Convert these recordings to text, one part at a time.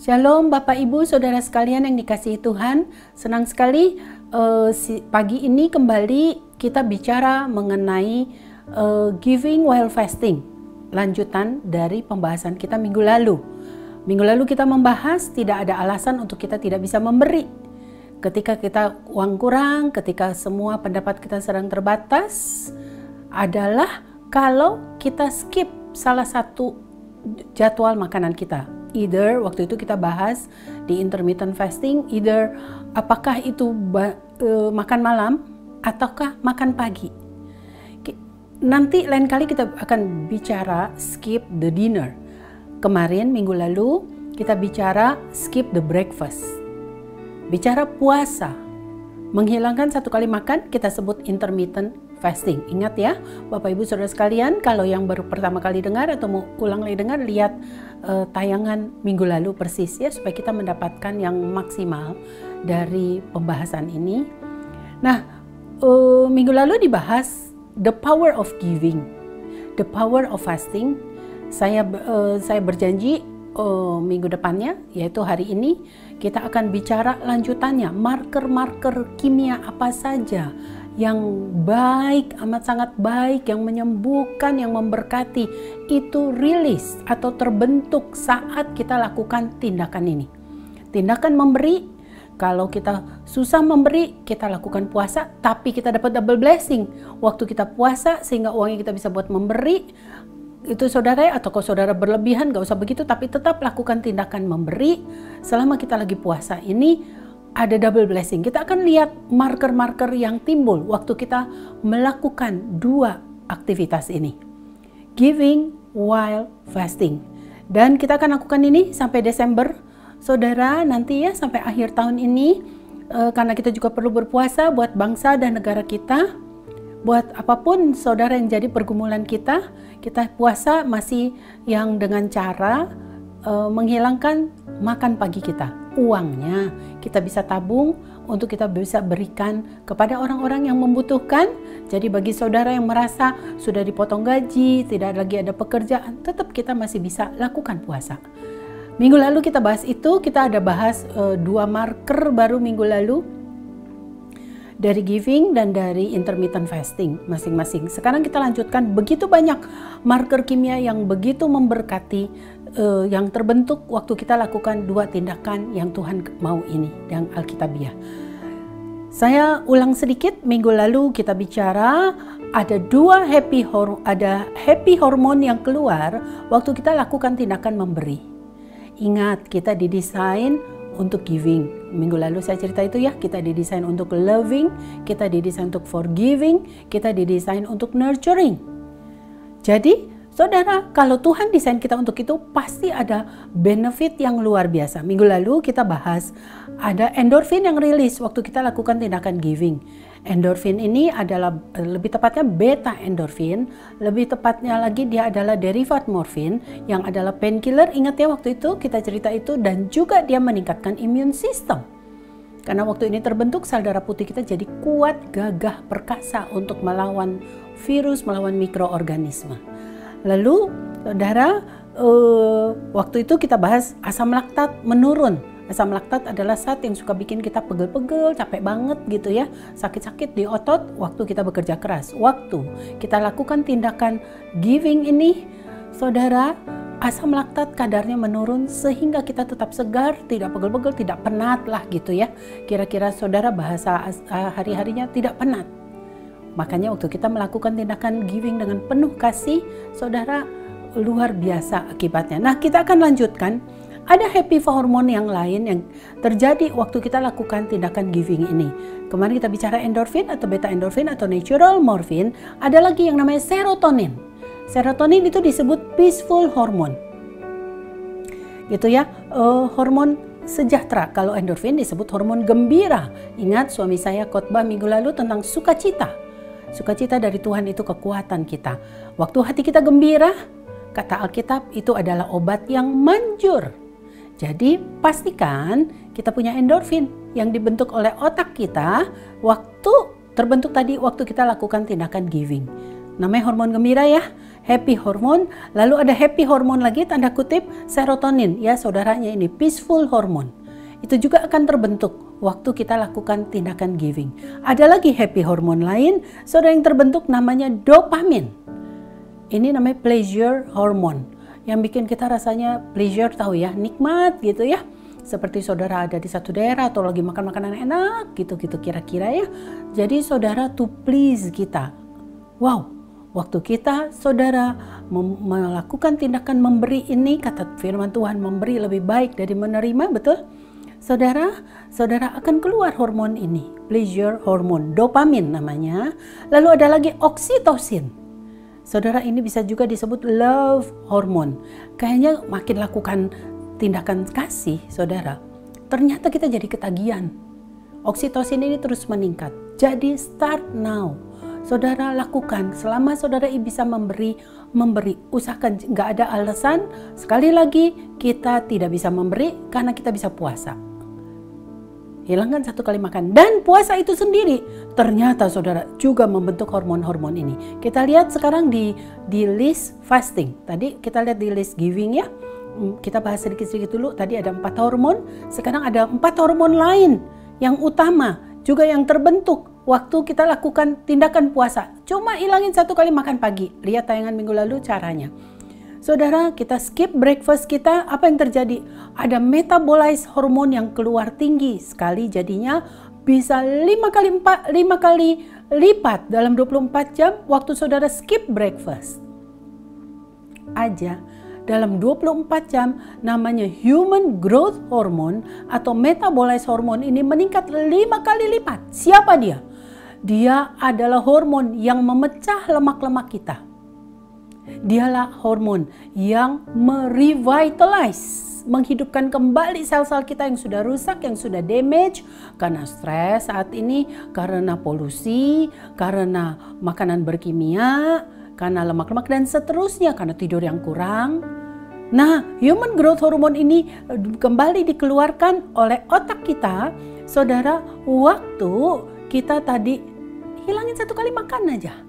Shalom Bapak Ibu Saudara sekalian yang dikasihi Tuhan. Senang sekali pagi ini kembali kita bicara mengenai giving while fasting. Lanjutan dari pembahasan kita minggu lalu. Minggu lalu kita membahas tidak ada alasan untuk kita tidak bisa memberi. Ketika kita uang kurang, ketika semua pendapat kita sedang terbatas, adalah kalau kita skip salah satu jadwal makanan kita. Either waktu itu kita bahas di intermittent fasting, either apakah itu makan malam ataukah makan pagi. Nanti lain kali kita akan bicara skip the dinner. Kemarin minggu lalu kita bicara skip the breakfast. Bicara puasa, menghilangkan satu kali makan kita sebut intermittent fasting. Ingat ya Bapak Ibu Saudara sekalian, kalau yang baru pertama kali dengar atau mau ulang lagi dengar, lihat tayangan minggu lalu persis ya, supaya kita mendapatkan yang maksimal dari pembahasan ini. Nah, minggu lalu dibahas the power of giving, the power of fasting. Saya berjanji minggu depannya, yaitu hari ini, kita akan bicara lanjutannya, marker-marker kimia apa saja yang baik, amat sangat baik, yang menyembuhkan, yang memberkati, itu rilis atau terbentuk saat kita lakukan tindakan ini. Tindakan memberi, kalau kita susah memberi, kita lakukan puasa, tapi kita dapat double blessing. Waktu kita puasa, sehingga uangnya kita bisa buat memberi, itu saudara, atau kalau saudara berlebihan, gak usah begitu, tapi tetap lakukan tindakan memberi. Selama kita lagi puasa ini, ada double blessing. Kita akan lihat marker-marker yang timbul waktu kita melakukan dua aktivitas ini. Giving while fasting. Dan kita akan lakukan ini sampai Desember. Saudara, nanti ya sampai akhir tahun ini. Karena kita juga perlu berpuasa buat bangsa dan negara kita. Buat apapun saudara yang jadi pergumulan kita puasa masih yang dengan cara menghilangkan makan pagi kita. Uangnya kita bisa tabung untuk kita bisa berikan kepada orang-orang yang membutuhkan. Jadi bagi saudara yang merasa sudah dipotong gaji, tidak lagi ada pekerjaan, tetap kita masih bisa lakukan puasa. Minggu lalu kita bahas itu, kita ada bahas dua marker baru minggu lalu, dari giving dan dari intermittent fasting masing-masing. Sekarang kita lanjutkan, begitu banyak marker kimia yang begitu memberkati, yang terbentuk waktu kita lakukan dua tindakan yang Tuhan mau ini, yang Alkitabiah. Saya ulang sedikit, minggu lalu kita bicara ada happy hormone yang keluar waktu kita lakukan tindakan memberi. Ingat, kita didesain untuk giving. Minggu lalu saya cerita itu ya, kita didesain untuk loving, kita didesain untuk forgiving, kita didesain untuk nurturing. Jadi saudara, kalau Tuhan desain kita untuk itu, pasti ada benefit yang luar biasa. Minggu lalu kita bahas ada endorfin yang rilis waktu kita lakukan tindakan giving. Endorfin ini adalah, lebih tepatnya beta endorfin, lebih tepatnya lagi dia adalah derivat morfin yang adalah painkiller. Ingat ya waktu itu kita cerita itu, dan juga dia meningkatkan immune system. Karena waktu ini terbentuk sel darah putih kita jadi kuat, gagah, perkasa untuk melawan virus, melawan mikroorganisme. Lalu saudara, waktu itu kita bahas asam laktat menurun. Asam laktat adalah zat yang suka bikin kita pegel-pegel, capek banget gitu ya, sakit-sakit di otot waktu kita bekerja keras. Waktu kita lakukan tindakan giving ini, saudara, asam laktat kadarnya menurun sehingga kita tetap segar, tidak pegel-pegel, tidak penat lah gitu ya. Kira-kira saudara bahasa hari-harinya tidak penat. Makanya waktu kita melakukan tindakan giving dengan penuh kasih, saudara, luar biasa akibatnya. Nah, kita akan lanjutkan. Ada happy hormone yang lain yang terjadi waktu kita lakukan tindakan giving ini. Kemarin kita bicara endorfin atau beta endorfin atau natural morphine. Ada lagi yang namanya serotonin. Serotonin itu disebut peaceful hormone. Gitu ya, hormon sejahtera. Kalau endorfin disebut hormon gembira. Ingat suami saya khotbah minggu lalu tentang sukacita. Sukacita dari Tuhan itu kekuatan kita. Waktu hati kita gembira, kata Alkitab, itu adalah obat yang manjur. Jadi pastikan kita punya endorfin yang dibentuk oleh otak kita waktu terbentuk tadi waktu kita lakukan tindakan giving. Namanya hormon gembira ya. happy hormone, lalu ada happy hormone lagi tanda kutip serotonin ya saudaranya ini peaceful hormone. Itu juga akan terbentuk waktu kita lakukan tindakan giving. Ada lagi happy hormone lain, saudara yang terbentuk namanya dopamin. Ini namanya pleasure hormone, yang bikin kita rasanya pleasure, tahu ya, nikmat gitu ya. Seperti saudara ada di satu daerah atau lagi makan makanan enak gitu-gitu kira-kira ya. Jadi saudara to please kita. Wow, waktu kita saudara melakukan tindakan memberi ini, kata firman Tuhan, memberi lebih baik dari menerima, betul? Saudara akan keluar hormon ini, pleasure hormone, dopamin namanya. Lalu ada lagi oksitosin. Saudara, ini bisa juga disebut love hormone. Kayaknya makin lakukan tindakan kasih, saudara, ternyata kita jadi ketagihan. Oksitosin ini terus meningkat. Jadi start now. Saudara lakukan selama saudara bisa memberi. Usahakan, nggak ada alasan. Sekali lagi, kita tidak bisa memberi karena kita bisa puasa. Hilangkan 1 kali makan. Dan puasa itu sendiri ternyata saudara juga membentuk hormon-hormon ini. Kita lihat sekarang di list fasting. Tadi kita lihat di list giving ya. Kita bahas sedikit-sedikit dulu. Tadi ada 4 hormon. Sekarang ada 4 hormon lain yang utama juga yang terbentuk waktu kita lakukan tindakan puasa. Cuma hilangin 1 kali makan pagi. Lihat tayangan minggu lalu caranya. Saudara, kita skip breakfast kita, apa yang terjadi? Ada metabolize hormon yang keluar tinggi sekali, jadinya bisa 5 kali lipat dalam 24 jam waktu saudara skip breakfast. Aja dalam 24 jam namanya human growth hormone atau metabolize hormone ini meningkat 5 kali lipat. Siapa dia? Dia adalah hormon yang memecah lemak-lemak kita. Dialah hormon yang merevitalize, menghidupkan kembali sel-sel kita yang sudah rusak, yang sudah damage karena stres saat ini, karena polusi, karena makanan berkimia, karena lemak-lemak dan seterusnya, karena tidur yang kurang. Nah, human growth hormone ini kembali dikeluarkan oleh otak kita, saudara, waktu kita tadi hilangin 1 kali makan aja.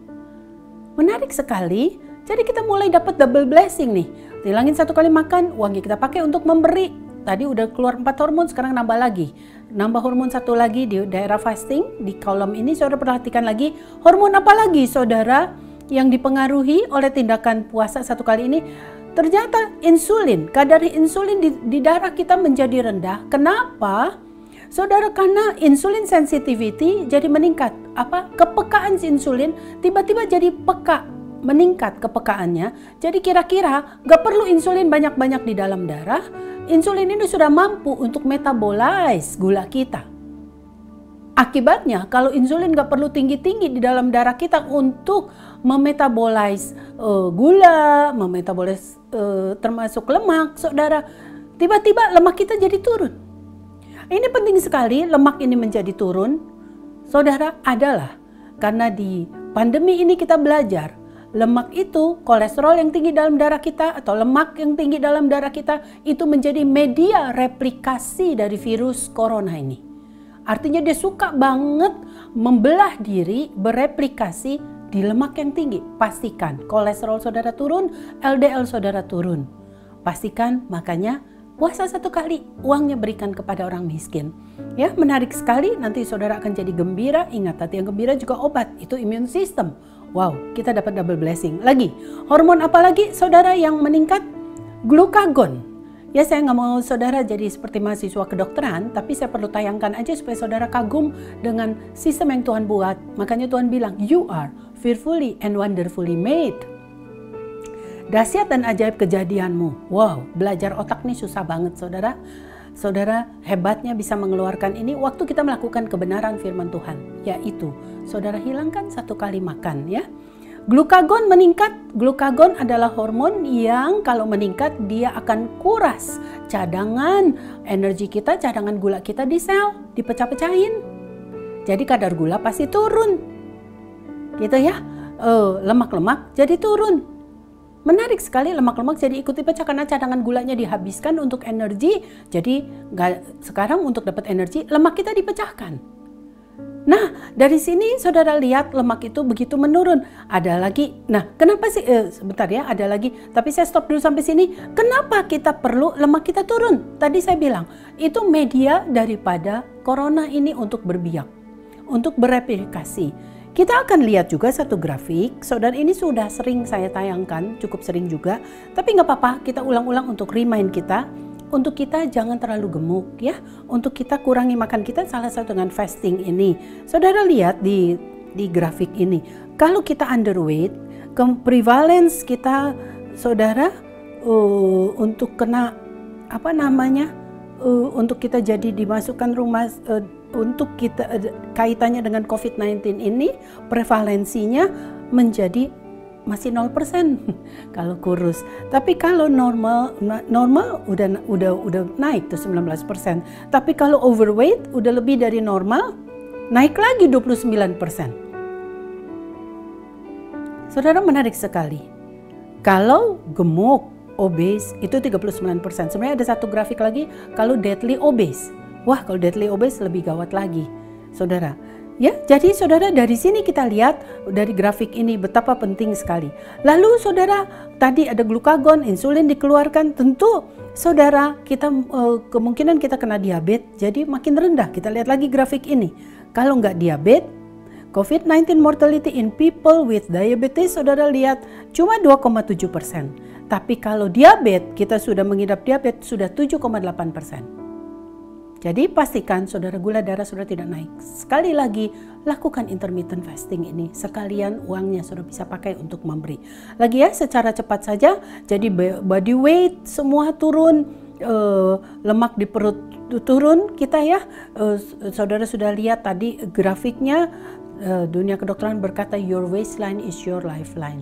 Menarik sekali. Jadi kita mulai dapat double blessing nih. Hilangin 1 kali makan, uangnya kita pakai untuk memberi. Tadi udah keluar 4 hormon, sekarang nambah lagi. Nambah hormon 1 lagi di daerah fasting. Di kolom ini saudara perhatikan lagi. Hormon apa lagi saudara yang dipengaruhi oleh tindakan puasa 1 kali ini? Ternyata insulin. Kadar insulin di darah kita menjadi rendah. Kenapa? Saudara, karena insulin sensitivity jadi meningkat. Kepekaan insulin tiba-tiba jadi peka. Meningkat kepekaannya, jadi kira-kira gak perlu insulin banyak-banyak di dalam darah. Insulin ini sudah mampu untuk metabolize gula kita. Akibatnya kalau insulin gak perlu tinggi-tinggi di dalam darah kita untuk memetabolize gula, memetabolize termasuk lemak, saudara, tiba-tiba lemak kita jadi turun. Ini penting sekali lemak ini menjadi turun, saudara, adalah karena di pandemi ini kita belajar lemak itu, kolesterol yang tinggi dalam darah kita atau lemak yang tinggi dalam darah kita itu menjadi media replikasi dari virus corona ini. Artinya dia suka banget membelah diri, bereplikasi di lemak yang tinggi. Pastikan kolesterol saudara turun, LDL saudara turun. Pastikan makanya puasa 1 kali, uangnya berikan kepada orang miskin. Ya, menarik sekali, nanti saudara akan jadi gembira. Ingat, hati yang gembira juga obat, itu immune system. Wow, kita dapat double blessing. Lagi, hormon apa lagi saudara yang meningkat? Glukagon. Ya, saya nggak mau saudara jadi seperti mahasiswa kedokteran, tapi saya perlu tayangkan aja supaya saudara kagum dengan sistem yang Tuhan buat. Makanya Tuhan bilang, you are fearfully and wonderfully made. Dahsyat dan ajaib kejadianmu. Wow, belajar otak nih susah banget saudara. Saudara, hebatnya bisa mengeluarkan ini waktu kita melakukan kebenaran firman Tuhan. Yaitu, saudara hilangkan 1 kali makan ya. Glukagon meningkat. Glukagon adalah hormon yang kalau meningkat dia akan kuras cadangan energi kita, cadangan gula kita di sel, dipecah-pecahin. Jadi kadar gula pasti turun. Gitu ya. Lemak-lemak jadi turun. Menarik sekali, lemak-lemak jadi ikut dipecah karena cadangan gulanya dihabiskan untuk energi. Jadi sekarang untuk dapat energi lemak kita dipecahkan. Nah, dari sini saudara lihat lemak itu begitu menurun. Ada lagi, nah kenapa sih, sebentar ya, ada lagi. Tapi saya stop dulu sampai sini. Kenapa kita perlu lemak kita turun? Tadi saya bilang, itu media daripada corona ini untuk berbiak, untuk bereplikasi. Kita akan lihat juga satu grafik, saudara, ini sudah sering saya tayangkan, cukup sering juga. Tapi nggak apa-apa, kita ulang-ulang untuk remind kita. Untuk kita jangan terlalu gemuk ya. Untuk kita kurangi makan kita, salah satu dengan fasting ini. Saudara lihat di grafik ini. Kalau kita underweight, prevalence kita saudara untuk kena untuk kita jadi dimasukkan rumah untuk kita kaitannya dengan COVID-19 ini, prevalensinya menjadi masih 0% kalau kurus. Tapi kalau normal udah naik tuh 19%. Tapi kalau overweight udah lebih dari normal, naik lagi 29%. Saudara, menarik sekali. Kalau gemuk, obese itu 39%. Sebenarnya ada satu grafik lagi kalau deadly obese. Wah, kalau deadly obese lebih gawat lagi. Saudara, ya, jadi saudara, dari sini kita lihat dari grafik ini betapa penting sekali. Lalu saudara, tadi ada glukagon, insulin dikeluarkan, tentu saudara kita kemungkinan kita kena diabetes jadi makin rendah. Kita lihat lagi grafik ini. Kalau nggak diabetes, COVID-19 mortality in people with diabetes, saudara lihat cuma 2,7%. Tapi kalau diabetes, kita sudah mengidap diabetes sudah 7,8%. Jadi pastikan saudara gula darah sudah tidak naik. Sekali lagi, lakukan intermittent fasting ini. Sekalian uangnya sudah bisa pakai untuk memberi. Lagi ya, secara cepat saja. Jadi body weight semua turun, lemak di perut turun kita ya. Saudara sudah lihat tadi grafiknya, dunia kedokteran berkata your waistline is your lifeline.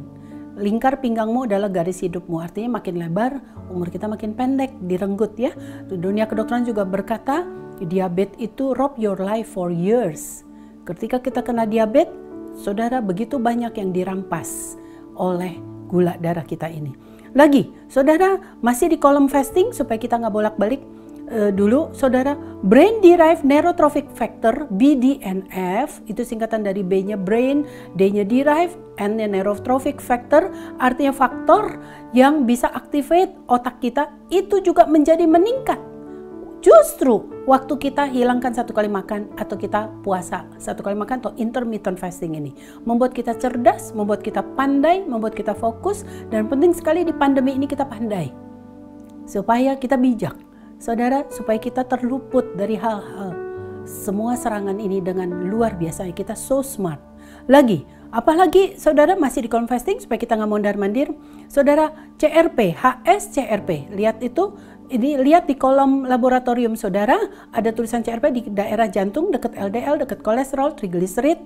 Lingkar pinggangmu adalah garis hidupmu, artinya makin lebar, umur kita makin pendek, direnggut ya. Dunia kedokteran juga berkata, diabetes itu rob your life for years. Ketika kita kena diabetes, saudara, begitu banyak yang dirampas oleh gula darah kita ini. Lagi, saudara, masih di kolom fasting supaya kita nggak bolak-balik. Dulu saudara, brain derived neurotrophic factor BDNF, itu singkatan dari B-nya brain, D-nya derived, N-nya neurotrophic factor, artinya faktor yang bisa activate otak kita, itu juga menjadi meningkat. Justru waktu kita hilangkan satu kali makan atau kita puasa satu kali makan atau intermittent fasting ini membuat kita cerdas, membuat kita pandai, membuat kita fokus, dan penting sekali di pandemi ini kita pandai supaya kita bijak. Saudara, supaya kita terluput dari hal-hal semua serangan ini dengan luar biasa. Kita so smart. Lagi, apalagi saudara masih di kolom fasting supaya kita nggak mondar-mandir. Saudara, CRP, HS-CRP, lihat itu, ini lihat di kolom laboratorium saudara, ada tulisan CRP di daerah jantung, dekat LDL, dekat kolesterol, trigliserid.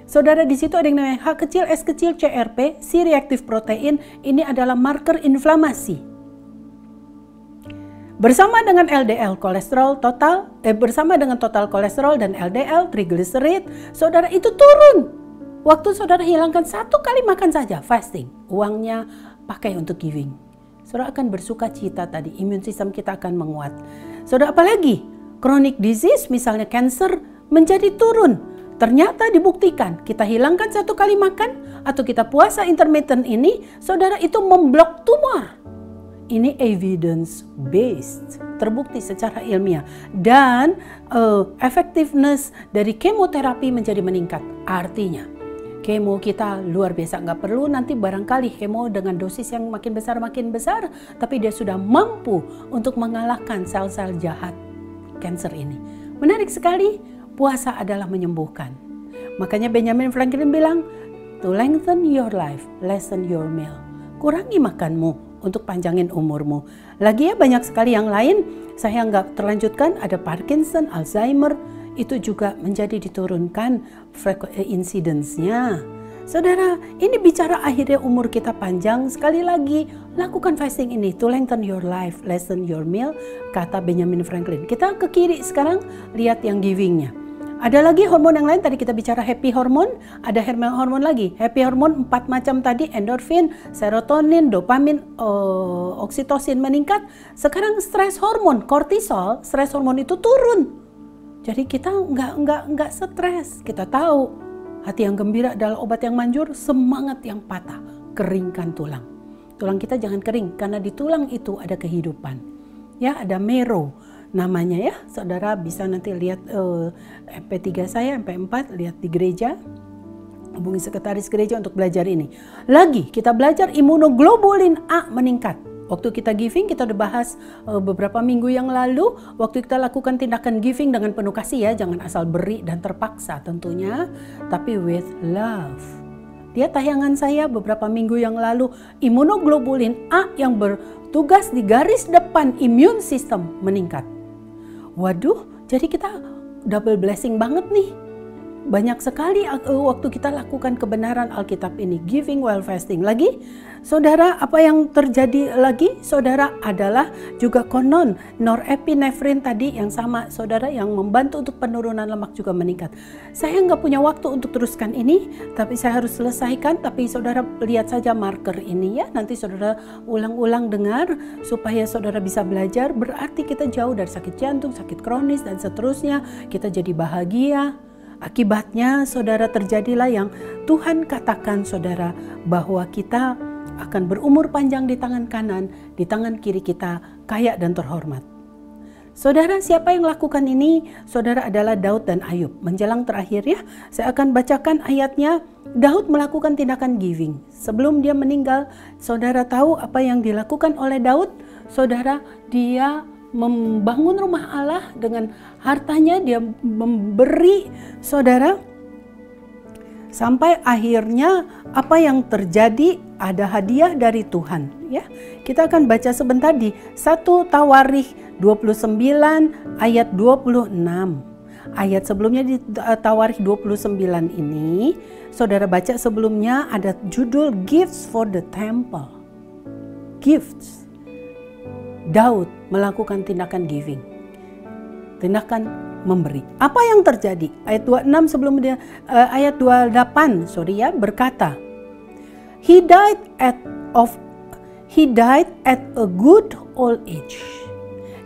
Saudara, di situ ada yang namanya H kecil, S kecil, CRP, C-reactive protein, ini adalah marker inflamasi. Bersama dengan LDL kolesterol total, bersama dengan total kolesterol dan LDL trigliserid, saudara itu turun. Waktu saudara hilangkan satu kali makan saja, fasting, uangnya pakai untuk giving. Saudara akan bersuka cita tadi, imun sistem kita akan menguat. Saudara, apalagi chronic disease, misalnya cancer, menjadi turun. Ternyata dibuktikan, kita hilangkan satu kali makan atau kita puasa intermittent ini, saudara itu memblok tumor. Ini evidence based, terbukti secara ilmiah, dan effectiveness dari kemoterapi menjadi meningkat. Artinya kemo kita luar biasa, nggak perlu nanti barangkali kemo dengan dosis yang makin besar, tapi dia sudah mampu untuk mengalahkan sel-sel jahat kanker ini. Menarik sekali, puasa adalah menyembuhkan. Makanya Benjamin Franklin bilang, to lengthen your life, lessen your meal. Kurangi makanmu untuk panjangin umurmu. Lagi ya, banyak sekali yang lain, saya nggak terlanjutkan, ada Parkinson, Alzheimer, itu juga menjadi diturunkan incidence-nya. Saudara, ini bicara akhirnya umur kita panjang. Sekali lagi, lakukan fasting ini, to lengthen your life, lessen your meal, kata Benjamin Franklin. Kita ke kiri sekarang, lihat yang giving-nya. Ada lagi hormon yang lain, tadi kita bicara happy hormone, ada hormon lagi. Happy hormone 4 macam tadi, endorfin, serotonin, dopamin, oksitosin meningkat. Sekarang stress hormone, kortisol, stress hormone itu turun. Jadi kita nggak stres. Kita tahu hati yang gembira adalah obat yang manjur, semangat yang patah, keringkan tulang. Tulang kita jangan kering, karena di tulang itu ada kehidupan. Ya, ada marrow namanya ya. Saudara bisa nanti lihat MP3 saya, MP4, lihat di gereja. Hubungi sekretaris gereja untuk belajar ini. Lagi kita belajar imunoglobulin A meningkat. Waktu kita giving, kita udah bahas beberapa minggu yang lalu. Waktu kita lakukan tindakan giving dengan penuh kasih ya. Jangan asal beri dan terpaksa tentunya. Tapi with love. Dia tayangan saya beberapa minggu yang lalu. Imunoglobulin A yang bertugas di garis depan immune system meningkat. Waduh, jadi kita double blessing banget nih. Banyak sekali waktu kita lakukan kebenaran Alkitab ini, giving while fasting. Lagi, saudara, apa yang terjadi lagi, saudara, adalah juga konon norepinefrin tadi yang sama, saudara, yang membantu untuk penurunan lemak juga meningkat. Saya nggak punya waktu untuk teruskan ini, tapi saya harus selesaikan. Tapi saudara lihat saja marker ini ya, nanti saudara ulang-ulang dengar supaya saudara bisa belajar. Berarti kita jauh dari sakit jantung, sakit kronis dan seterusnya. Kita jadi bahagia. Akibatnya saudara terjadilah yang Tuhan katakan saudara, bahwa kita akan berumur panjang di tangan kanan, di tangan kiri kita kaya dan terhormat. Saudara, siapa yang lakukan ini? Saudara adalah Daud dan Ayub. Menjelang terakhir ya, saya akan bacakan ayatnya. Daud melakukan tindakan giving. Sebelum dia meninggal, saudara tahu apa yang dilakukan oleh Daud? Saudara, dia membangun rumah Allah dengan hartanya, dia memberi, saudara, sampai akhirnya apa yang terjadi, ada hadiah dari Tuhan ya. Kita akan baca sebentar di 1 Tawarikh 29 ayat 26. Ayat sebelumnya di Tawarikh 29 ini, saudara baca sebelumnya ada judul Gifts for the Temple. Gifts. Daud melakukan tindakan giving, tindakan memberi. Apa yang terjadi? Ayat 26 sebelum dia ayat 28 berkata, He died at a good old age.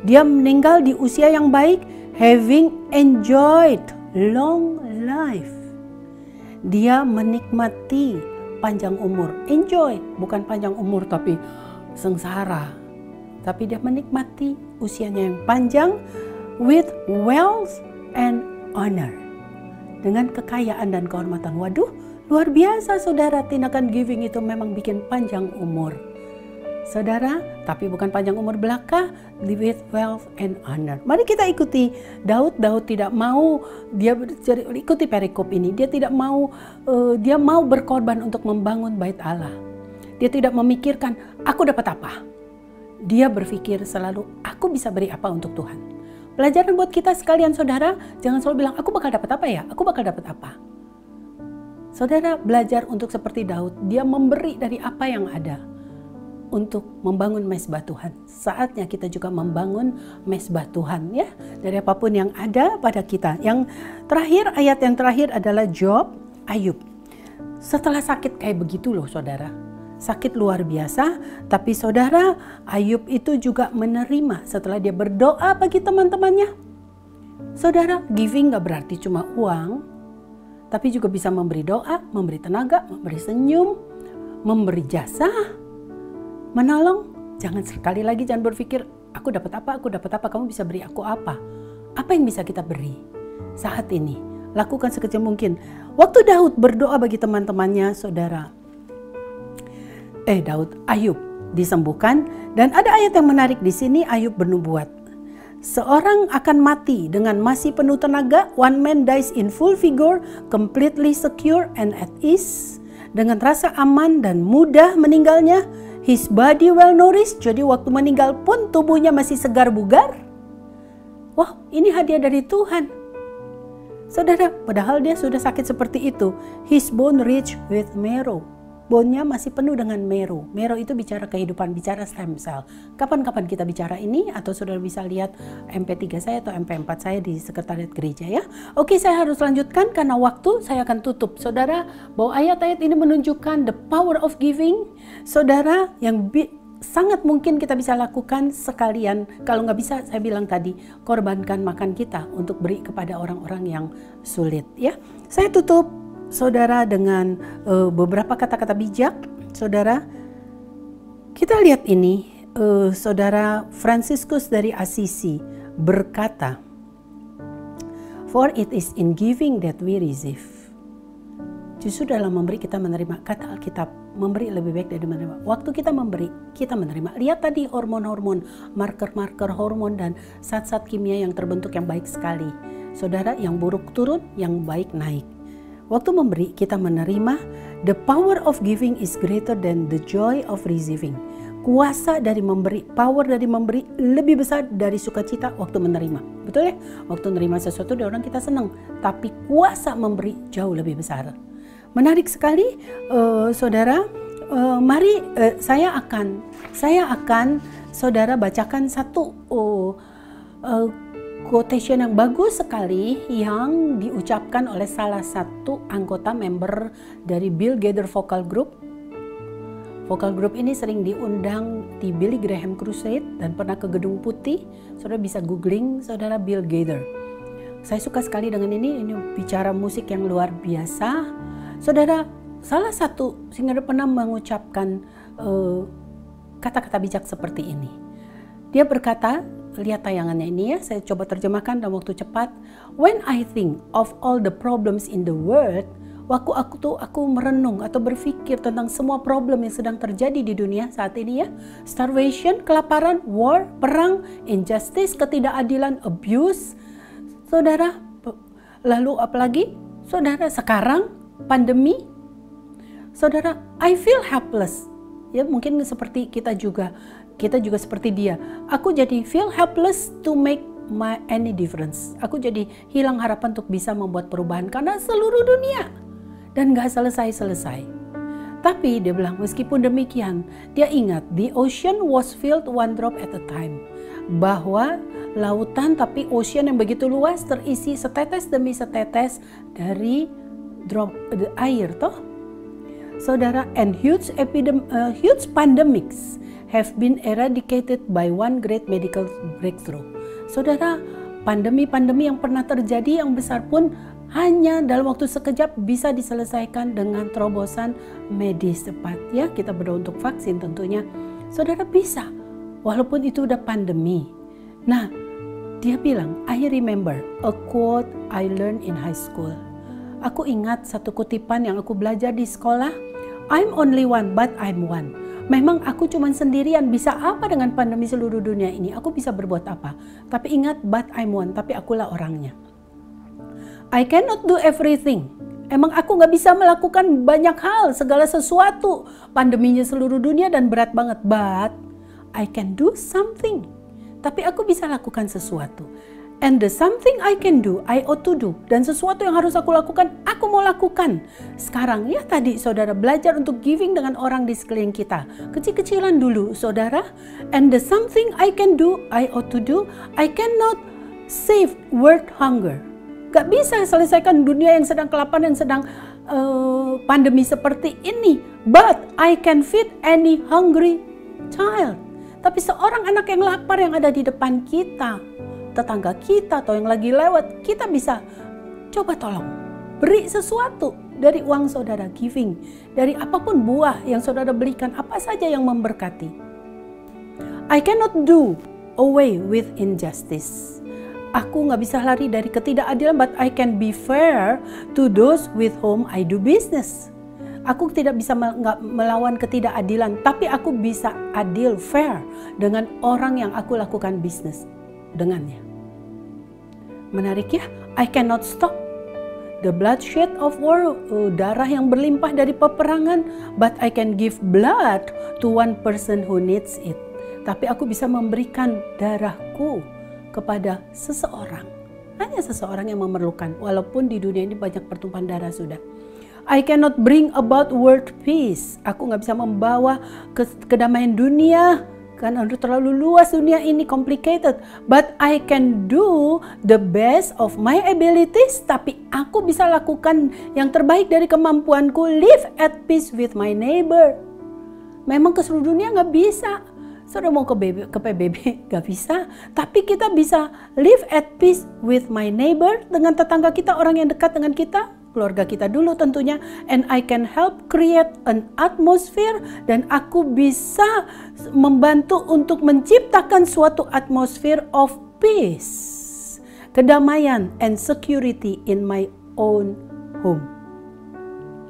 Dia meninggal di usia yang baik, having enjoyed long life. Dia menikmati panjang umur. Enjoy, bukan panjang umur tapi sengsara. Tapi dia menikmati usianya yang panjang with wealth and honor. Dengan kekayaan dan kehormatan. Waduh, luar biasa saudara, tindakan giving itu memang bikin panjang umur. Saudara, tapi bukan panjang umur belaka, with wealth and honor. Mari kita ikuti Daud. Daud tidak mau, dia ikuti perikop ini. Dia tidak mau, dia mau berkorban untuk membangun bait Allah. Dia tidak memikirkan, aku dapat apa? Dia berpikir selalu, aku bisa beri apa untuk Tuhan. Pelajaran buat kita sekalian saudara, jangan selalu bilang, aku bakal dapat apa ya? Aku bakal dapat apa? Saudara belajar untuk seperti Daud, dia memberi dari apa yang ada untuk membangun mezbah Tuhan. Saatnya kita juga membangun mezbah Tuhan ya, dari apapun yang ada pada kita. Yang terakhir, ayat yang terakhir adalah Job, Ayub. Setelah sakit kayak begitu loh saudara. Sakit luar biasa, tapi saudara, Ayub itu juga menerima setelah dia berdoa bagi teman-temannya. Saudara, giving gak berarti cuma uang, tapi juga bisa memberi doa, memberi tenaga, memberi senyum, memberi jasa, menolong. Jangan sekali lagi jangan berpikir, aku dapat apa, kamu bisa beri aku apa. Apa yang bisa kita beri saat ini? Lakukan sekecil mungkin. Waktu Daud berdoa bagi teman-temannya, saudara, Ayub disembuhkan, dan ada ayat yang menarik di sini. Ayub bernubuat, seorang akan mati dengan masih penuh tenaga. One man dies in full vigor, completely secure and at ease, dengan rasa aman dan mudah meninggalnya. His body well nourished, jadi waktu meninggal pun tubuhnya masih segar bugar. Wah, ini hadiah dari Tuhan. Saudara, padahal dia sudah sakit seperti itu. His bone rich with marrow. Bone-nya masih penuh dengan marrow. Marrow itu bicara kehidupan, bicara stem cell. Kapan-kapan kita bicara ini, atau saudara bisa lihat MP3 saya atau MP4 saya di sekretariat gereja ya. Oke, saya harus lanjutkan karena waktu, saya akan tutup. Saudara, bahwa ayat-ayat ini menunjukkan the power of giving. Saudara, yang sangat mungkin kita bisa lakukan sekalian. Kalau nggak bisa, saya bilang tadi, korbankan makan kita untuk beri kepada orang-orang yang sulit. Ya, saya tutup saudara dengan beberapa kata-kata bijak. Saudara, kita lihat ini, saudara Fransiskus dari Assisi berkata, "For it is in giving that we receive." Justru dalam memberi kita menerima. Kata Alkitab, memberi lebih baik dari menerima. Waktu kita memberi, kita menerima. Lihat tadi hormon-hormon, marker-marker hormon dan zat-zat kimia yang terbentuk yang baik sekali. Saudara, yang buruk turun, yang baik naik. Waktu memberi, kita menerima. The power of giving is greater than the joy of receiving. Kuasa dari memberi, power dari memberi lebih besar dari sukacita waktu menerima. Betul ya? Waktu menerima sesuatu, orang kita senang. Tapi kuasa memberi jauh lebih besar. Menarik sekali, saudara. Mari saya akan saudara bacakan satu quotation yang bagus sekali yang diucapkan oleh salah satu anggota member dari Bill Gaither Vocal Group. Vocal Group ini sering diundang di Billy Graham Crusade dan pernah ke Gedung Putih. Saudara bisa googling saudara Bill Gaither. Saya suka sekali dengan ini bicara musik yang luar biasa. Saudara, salah satu singer pernah mengucapkan kata-kata bijak seperti ini. Dia berkata, lihat tayangannya ini ya, saya coba terjemahkan dalam waktu cepat. When I think of all the problems in the world, waktu aku merenung atau berpikir tentang semua problem yang sedang terjadi di dunia saat ini ya, starvation, kelaparan, war, perang, injustice, ketidakadilan, abuse, saudara, lalu apalagi, saudara, sekarang pandemi, saudara, I feel helpless. Ya, mungkin seperti kita juga seperti dia. Aku jadi feel helpless to make any difference. Aku jadi hilang harapan untuk bisa membuat perubahan karena seluruh dunia dan gak selesai-selesai. Tapi dia bilang meskipun demikian, dia ingat the ocean was filled one drop at a time. Bahwa lautan tapi ocean yang begitu luas terisi setetes demi setetes dari drop air toh. Saudara, and huge pandemics have been eradicated by one great medical breakthrough. Saudara, pandemi-pandemi yang pernah terjadi yang besar pun hanya dalam waktu sekejap bisa diselesaikan dengan terobosan medis cepat ya. Kita berdoa untuk vaksin tentunya. Saudara, bisa walaupun itu udah pandemi. Nah, dia bilang, I remember a quote I learned in high school. Aku ingat satu kutipan yang aku belajar di sekolah. I'm only one, but I'm one. Memang aku cuma sendirian, bisa apa dengan pandemi seluruh dunia ini? Aku bisa berbuat apa? Tapi ingat, but I'm one, tapi akulah orangnya. I cannot do everything. Emang aku gak bisa melakukan banyak hal, segala sesuatu. Pandeminya seluruh dunia dan berat banget. But I can do something. Tapi aku bisa lakukan sesuatu. And the something I can do, I ought to do. Dan sesuatu yang harus aku lakukan, aku mau lakukan. Sekarang ya tadi saudara belajar untuk giving dengan orang di sekeliling kita. Kecil-kecilan dulu saudara. And the something I can do, I ought to do. I cannot save world hunger. Gak bisa selesaikan dunia yang sedang kelaparan, yang sedang pandemi seperti ini. But I can feed any hungry child. Tapi seorang anak yang lapar yang ada di depan kita, tetangga kita atau yang lagi lewat, kita bisa coba tolong. Beri sesuatu dari uang saudara, giving. Dari apapun buah yang saudara belikan, apa saja yang memberkati. I cannot do away with injustice. Aku gak bisa lari dari ketidakadilan, but I can be fair to those with whom I do business. Aku tidak bisa melawan ketidakadilan, tapi aku bisa adil, fair dengan orang yang aku lakukan bisnis dengannya. Menarik ya, I cannot stop the bloodshed of war, darah yang berlimpah dari peperangan, but I can give blood to one person who needs it. Tapi aku bisa memberikan darahku kepada seseorang, hanya seseorang yang memerlukan, walaupun di dunia ini banyak pertumpahan darah sudah. I cannot bring about world peace. Aku gak bisa membawa kedamaian dunia, kan terlalu luas dunia ini, complicated. But I can do the best of my abilities. Tapi aku bisa lakukan yang terbaik dari kemampuanku. Live at peace with my neighbor. Memang ke seluruh dunia gak bisa. Saudara mau ke PBB, gak bisa. Tapi kita bisa live at peace with my neighbor, dengan tetangga kita, orang yang dekat dengan kita, keluarga kita dulu tentunya. And I can help create an atmosphere, dan aku bisa membantu untuk menciptakan suatu atmosfer of peace, kedamaian and security in my own home.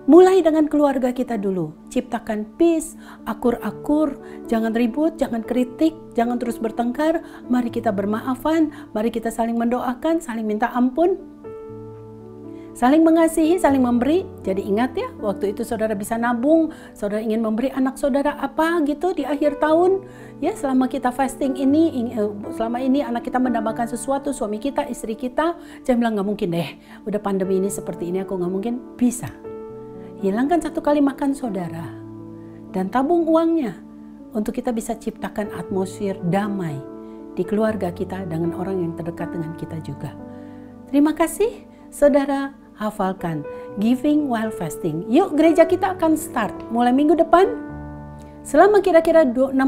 Mulai dengan keluarga kita dulu, ciptakan peace, akur-akur, jangan ribut, jangan kritik, jangan terus bertengkar. Mari kita bermaafan, mari kita saling mendoakan, saling minta ampun, saling mengasihi, saling memberi. Jadi ingat ya, waktu itu saudara bisa nabung, saudara ingin memberi anak saudara apa gitu di akhir tahun. Ya, selama kita fasting ini, selama ini anak kita mendambakan sesuatu, suami kita, istri kita. Jangan bilang gak mungkin deh, udah pandemi ini seperti ini aku gak mungkin. Bisa. Hilangkan 1 kali makan saudara dan tabung uangnya untuk kita bisa ciptakan atmosfer damai di keluarga kita dengan orang yang terdekat dengan kita juga. Terima kasih saudara, hafalkan giving while fasting. Yuk, gereja kita akan start mulai minggu depan selama kira-kira 63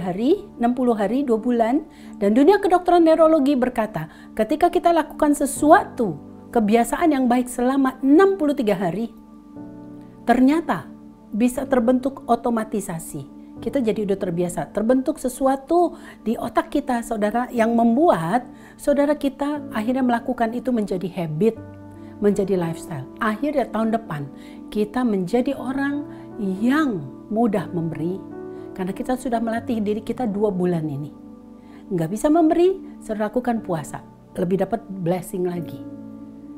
hari, 60 hari, 2 bulan. Dan dunia kedokteran neurologi berkata, ketika kita lakukan sesuatu kebiasaan yang baik selama 63 hari, ternyata bisa terbentuk otomatisasi. Kita jadi udah terbiasa, terbentuk sesuatu di otak kita saudara yang membuat saudara kita akhirnya melakukan itu menjadi habit, menjadi lifestyle. Akhirnya tahun depan kita menjadi orang yang mudah memberi karena kita sudah melatih diri kita 2 bulan ini. Nggak bisa memberi, saudara lakukan puasa, lebih dapat blessing lagi.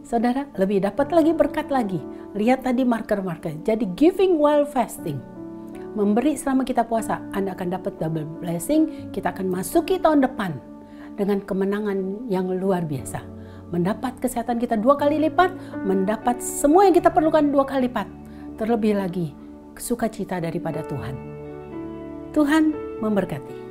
Saudara, lebih dapat lagi berkat lagi. Lihat tadi marker-marker. Jadi giving while fasting. Memberi selama kita puasa, Anda akan dapat double blessing. Kita akan masuki tahun depan dengan kemenangan yang luar biasa. Mendapat kesehatan kita 2 kali lipat, mendapat semua yang kita perlukan 2 kali lipat. Terlebih lagi, sukacita daripada Tuhan. Tuhan memberkati.